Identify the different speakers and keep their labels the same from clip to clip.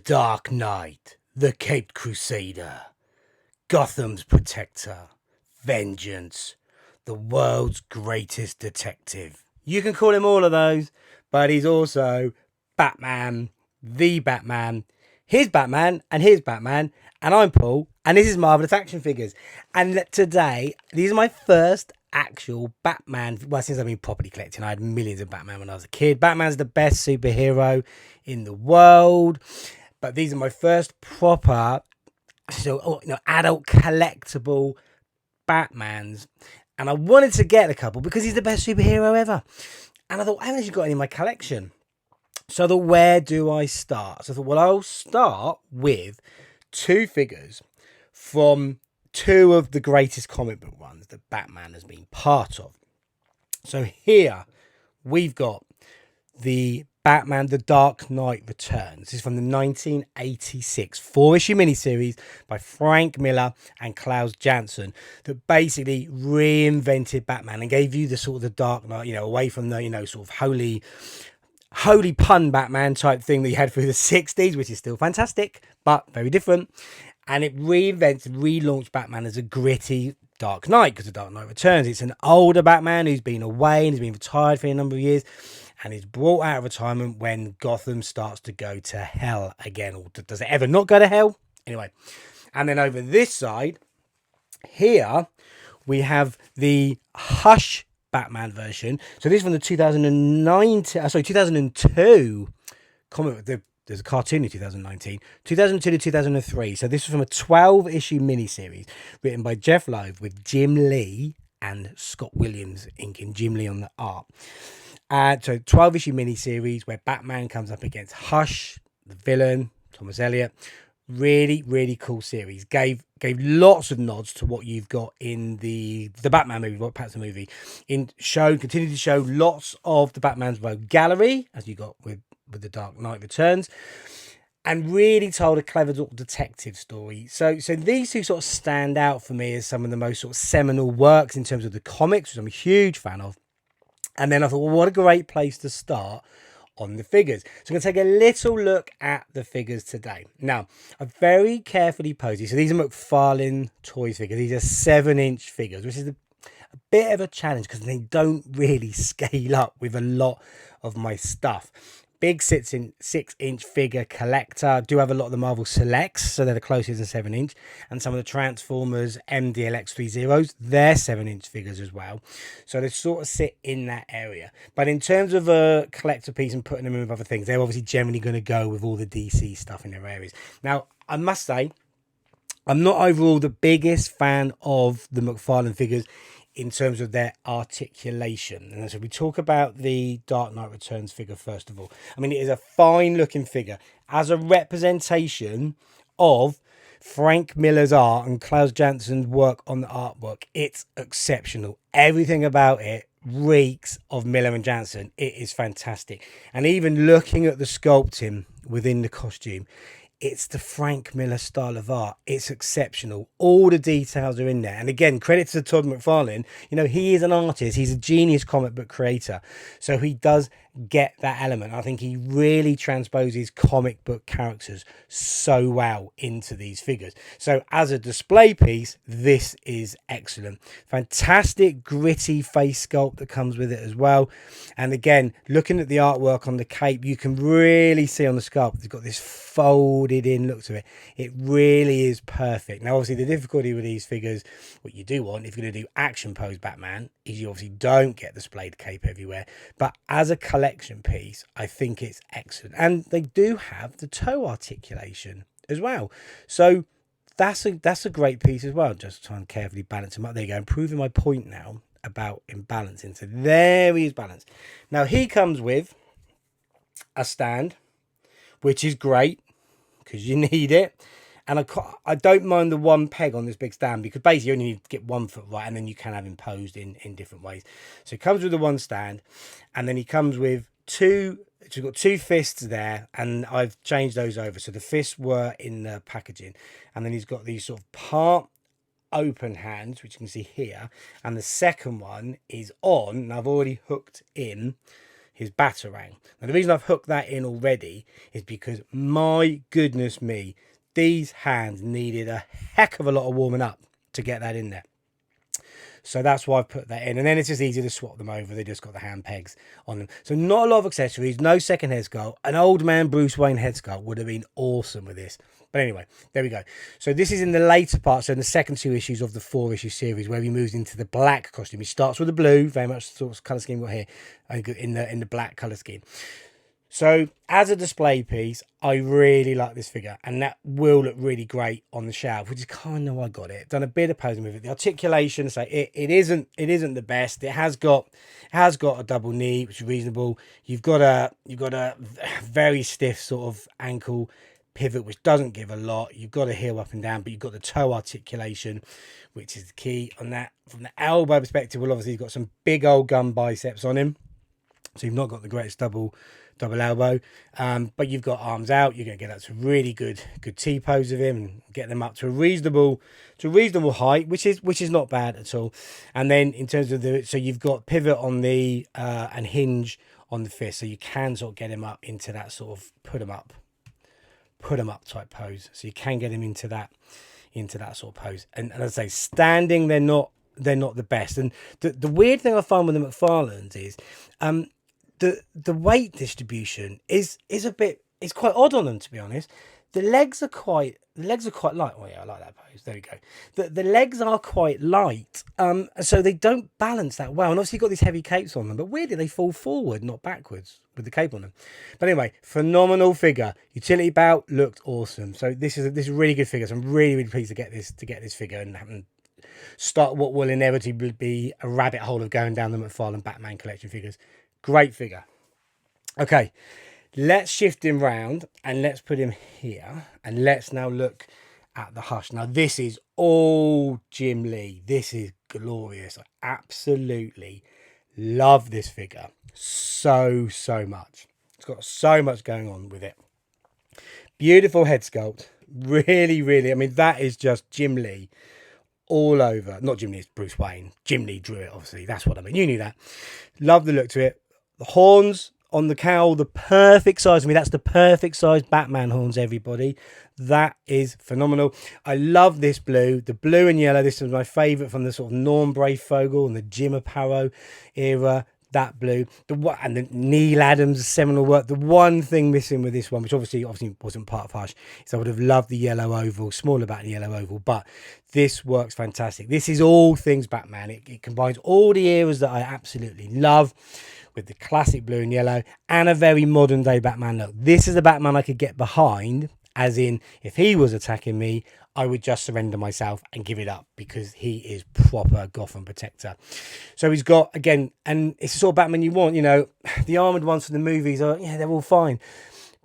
Speaker 1: Dark Knight, the Caped Crusader, Gotham's Protector, Vengeance, the world's greatest detective. You can call him all of those, but he's also Batman, the Batman, his Batman, and his Batman. And I'm Paul, and this is Marvelous Action Figures. And today, these are my first actual Batman. Well, since I've been properly collecting, I had millions of Batman when I was a kid. Batman's the best superhero in the world, but these are my first proper, adult collectible Batmans. And I wanted to get a couple because he's the best superhero ever. And I thought, I haven't actually got any in my collection. So I thought, where do I start? So I thought, well, I'll start with two figures from two of the greatest comic book runs that Batman has been part of. So here we've got the Batman The Dark Knight Returns. This is from the 1986 4-issue miniseries by Frank Miller and Klaus Janson that basically reinvented Batman and gave you the sort of the Dark Knight, away from the, sort of holy pun Batman type thing that you had through the 60s, which is still fantastic, but very different. And it relaunched Batman as a gritty Dark Knight, because the Dark Knight Returns, it's an older Batman who's been away and he's been retired for a number of years, and is brought out of retirement when Gotham starts to go to hell again. Or does it ever not go to hell? Anyway, and then over this side, here, we have the Hush Batman version. So this is from the 2002 comic. There's a cartoon in 2019, 2002 to 2003. So this was from a 12-issue miniseries written by Jeff Loeb with Jim Lee and Scott Williams inking, Jim Lee on the art. So 12-issue miniseries where Batman comes up against Hush, the villain, Thomas Elliot. Really, really cool series. Gave lots of nods to what you've got in the Batman movie, Robert Pattinson movie. Continued to show lots of the Batman's Rogue Gallery, as you got with the Dark Knight Returns, and really told a clever sort of detective story. So these two sort of stand out for me as some of the most sort of seminal works in terms of the comics, which I'm a huge fan of. And then I thought, well, what a great place to start on the figures. So I'm going to take a little look at the figures today. Now, I've very carefully posed these. So these are McFarlane Toys figures. These are 7-inch figures, which is a bit of a challenge because they don't really scale up with a lot of my stuff. Big 6-inch figure collector. Do have a lot of the Marvel Selects, so they're the closest in 7-inch, and some of the Transformers MDLX30s, they're 7-inch figures as well. So they sort of sit in that area. But in terms of a collector piece and putting them in with other things, they're obviously generally going to go with all the DC stuff in their areas. Now, I must say, I'm not overall the biggest fan of the McFarlane figures in terms of their articulation. And so we talk about the Dark Knight Returns figure first of all. I mean, it is a fine looking figure as a representation of Frank Miller's art and Klaus Janson's work on the artwork. It's exceptional. Everything about it reeks of Miller and Janson. It is fantastic. And even looking at the sculpting within the costume, it's the Frank Miller style of art. It's exceptional. All the details are in there. And again, credit to Todd McFarlane. He is an artist. He's a genius comic book creator. So he does get that element. I think he really transposes comic book characters so well into these figures. So as a display piece, this is excellent. Fantastic gritty face sculpt that comes with it as well. And again, looking at the artwork on the cape, you can really see on the sculpt, it's got this folded in look to it. It really is perfect. Now, obviously, the difficulty with these figures, what you do want, if you're going to do action pose Batman, is you obviously don't get the splayed cape everywhere. But as a collection piece, I think it's excellent. And they do have the toe articulation as well. So that's a great piece as well. Just trying to carefully balance them up. There you go. I'm proving my point now about imbalancing. So there he is balanced. Now, he comes with a stand, which is great because you need it. And I don't mind the one peg on this big stand because basically you only need to get 1 foot right, and then you can have him posed in different ways. So it comes with the one stand, and then he comes with two. So you've got 2 fists there, and I've changed those over. So the fists were in the packaging, and then he's got these sort of part open hands, which you can see here, and the second one is on, and I've already hooked in his batarang. Now, the reason I've hooked that in already is because, my goodness me, these hands needed a heck of a lot of warming up to get that in there. So that's why I've put that in. And then it's just easy to swap them over. They just got the hand pegs on them. So not a lot of accessories, no second head sculpt. An old man Bruce Wayne head sculpt would have been awesome with this. But anyway, there we go. So this is in the later part, so in the second 2 issues of the 4-issue series, where he moves into the black costume. He starts with the blue, very much sort of colour scheme we've got here, in the black colour scheme. So as a display piece, I really like this figure, and that will look really great on the shelf, which is kind of why I got it. Done a bit of posing with it. The articulation, so it isn't the best. It has got a double knee, which is reasonable. You've got a very stiff sort of ankle pivot, which doesn't give a lot. You've got a heel up and down, but you've got the toe articulation, which is the key on that. From the elbow perspective, well, obviously he's got some big old gun biceps on him, so you've not got the greatest double elbow, but you've got arms out. You're going to get up to really good T pose of him and get them up to a reasonable height, which is not bad at all. And then in terms of so you've got pivot on the and hinge on the fist, so you can sort of get him up into that sort of put him up type pose. So you can get him into that sort of pose. And as I say, standing, they're not the best. And the weird thing I find with the McFarlanes is the weight distribution is quite odd on them, to be honest. The legs are quite light. Oh yeah, I like that pose. There we go. The legs are quite light, so they don't balance that well. And obviously you've got these heavy capes on them, but weirdly they fall forward, not backwards, with the cape on them. But anyway, phenomenal figure. Utility belt looked awesome. So this is a really good figure. So I'm really pleased to get this figure and start what will inevitably be a rabbit hole of going down the McFarlane Batman collection figures. Great figure. Okay, let's shift him round and let's put him here, and let's now look at the Hush. Now this is all Jim Lee. This is glorious. I absolutely love this figure so much. It's got so much going on with it. Beautiful head sculpt. Really, I mean, that is just Jim Lee all over. Not Jim Lee, it's Bruce Wayne. Jim Lee drew it, obviously. That's what I mean. You knew that. Love the look to it. The horns on the cowl, the perfect size. I mean, that's the perfect size Batman horns, everybody. That is phenomenal. I love this blue. The blue and yellow. This is my favourite from the sort of Norm Brayfogle and the Jim Aparo era. That blue. And the Neil Adams seminal work. The one thing missing with this one, which obviously wasn't part of Hush, is I would have loved the yellow oval, smaller bat and yellow oval, but this works fantastic. This is all things Batman. It combines all the eras that I absolutely love with the classic blue and yellow and a very modern day Batman look. This is the Batman I could get behind, as in, if he was attacking me, I would just surrender myself and give it up, because he is proper Gotham protector. So he's got, again, and it's the sort of Batman you want, you know. The armoured ones from the movies are, yeah, they're all fine,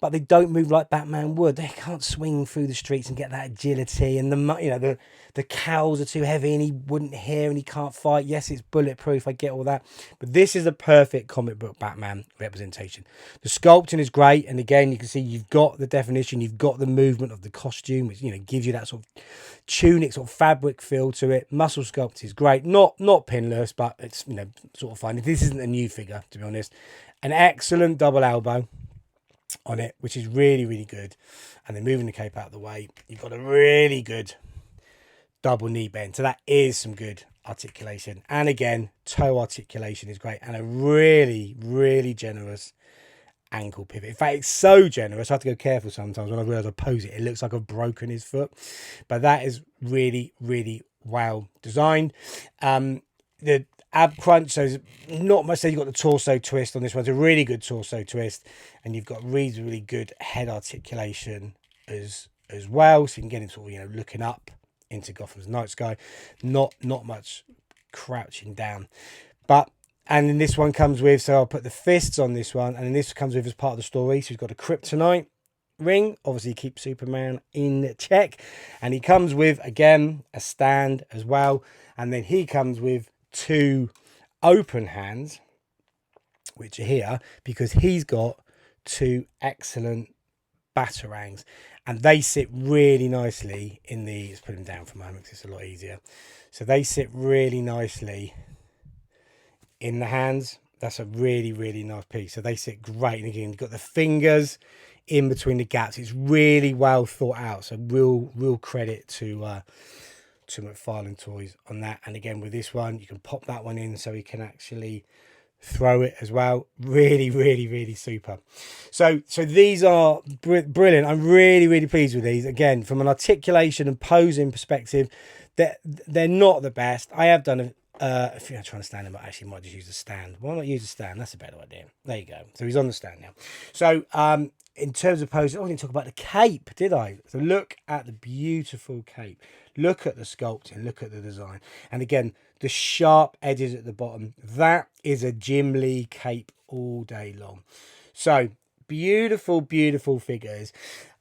Speaker 1: but they don't move like Batman would. They can't swing through the streets and get that agility, and the cowls are too heavy and he wouldn't hear and he can't fight. Yes, it's bulletproof, I get all that, but this is a perfect comic book Batman representation. The sculpting is great, and again, you can see you've got the definition, you've got the movement of the costume, which, you know, gives you that sort of tunic sort of fabric feel to it. Muscle sculpt is great, not pinless, but it's, you know, sort of fine. This isn't a new figure, to be honest. An excellent double elbow on it, which is really good. And then moving the cape out of the way, you've got a really good double knee bend, so that is some good articulation. And again, toe articulation is great, and a really generous ankle pivot. In fact, it's so generous I have to go careful sometimes. When I realise I pose it looks like I've broken his foot, but that is really well designed. The ab crunch, so not much. So you've got the torso twist on this one. It's a really good torso twist, and you've got really good head articulation as well. So you can get him sort of, you know, looking up into Gotham's night sky. Not much crouching down, and then this one comes with. So I'll put the fists on this one, and then this comes with as part of the story. So he's got a kryptonite ring, obviously keep Superman in check, and he comes with, again, a stand as well, and then he comes with 2 open hands, which are here because he's got 2 excellent batarangs, and they sit really nicely in the, let's put them down for a moment because it's a lot easier. So they sit really nicely in the hands. That's a really, really nice piece. So they sit great. And again, you've got the fingers in between the gaps. It's really well thought out. So real credit to McFarlane Toys on that. And again, with this one, you can pop that one in so you can actually throw it as well. Really, really, really super. So these are brilliant. I'm really, really pleased with these. Again, from an articulation and posing perspective, they're not the best. I have done I think I'm trying to stand him, but actually might just use a stand. Why not use a stand? That's a better idea. There you go. So he's on the stand now. So in terms of posing, I didn't talk about the cape, did I? So look at the beautiful cape. Look at the sculpting. Look at the design. And again, the sharp edges at the bottom. That is a Jim Lee cape all day long. So beautiful, beautiful figures.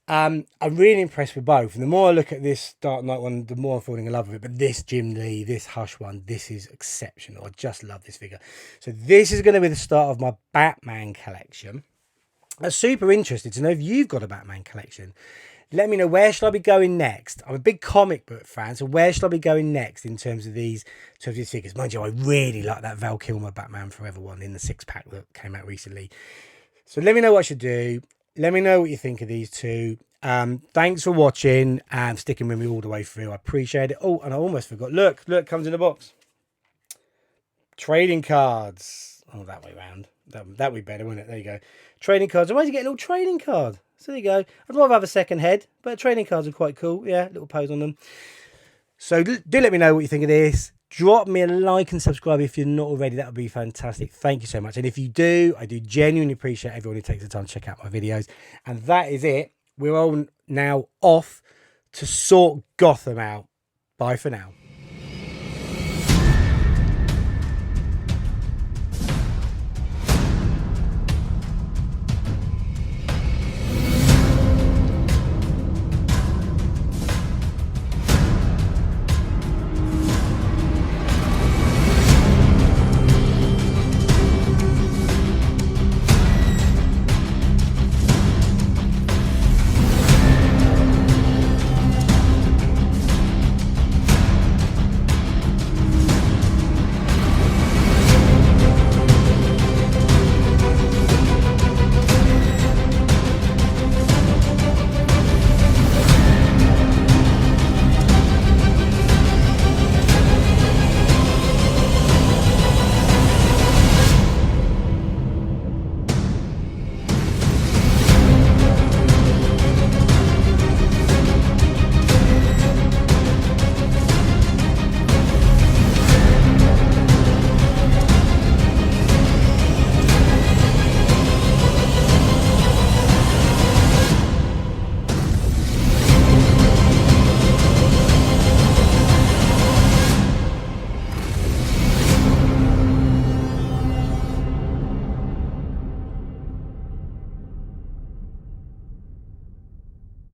Speaker 1: I'm really impressed with both. And the more I look at this Dark Knight one, the more I'm falling in love with it. But this Jim Lee, this Hush one, this is exceptional. I just love this figure. So this is going to be the start of my Batman collection. I'm super interested to know if you've got a Batman collection. Let me know, where should I be going next? I'm a big comic book fan, so where should I be going next in terms of these figures? Mind you, I really like that Val Kilmer Batman Forever one in the 6-pack that came out recently. So let me know what I should do. Let me know what you think of these two. Thanks for watching and sticking with me all the way through. I appreciate it. Oh, and I almost forgot. Look, comes in a box. Trading cards. Oh, that way round. That'd be better, wouldn't it? There you go. Trading cards. I might get a little trading card. So there you go. I'd rather have a second head, but trading cards are quite cool. Yeah, little pose on them. So do let me know what you think of this. Drop me a like and subscribe if you're not already. That would be fantastic. Thank you so much. And if you do, I do genuinely appreciate everyone who takes the time to check out my videos. And that is it. We're all now off to sort Gotham out. Bye for now.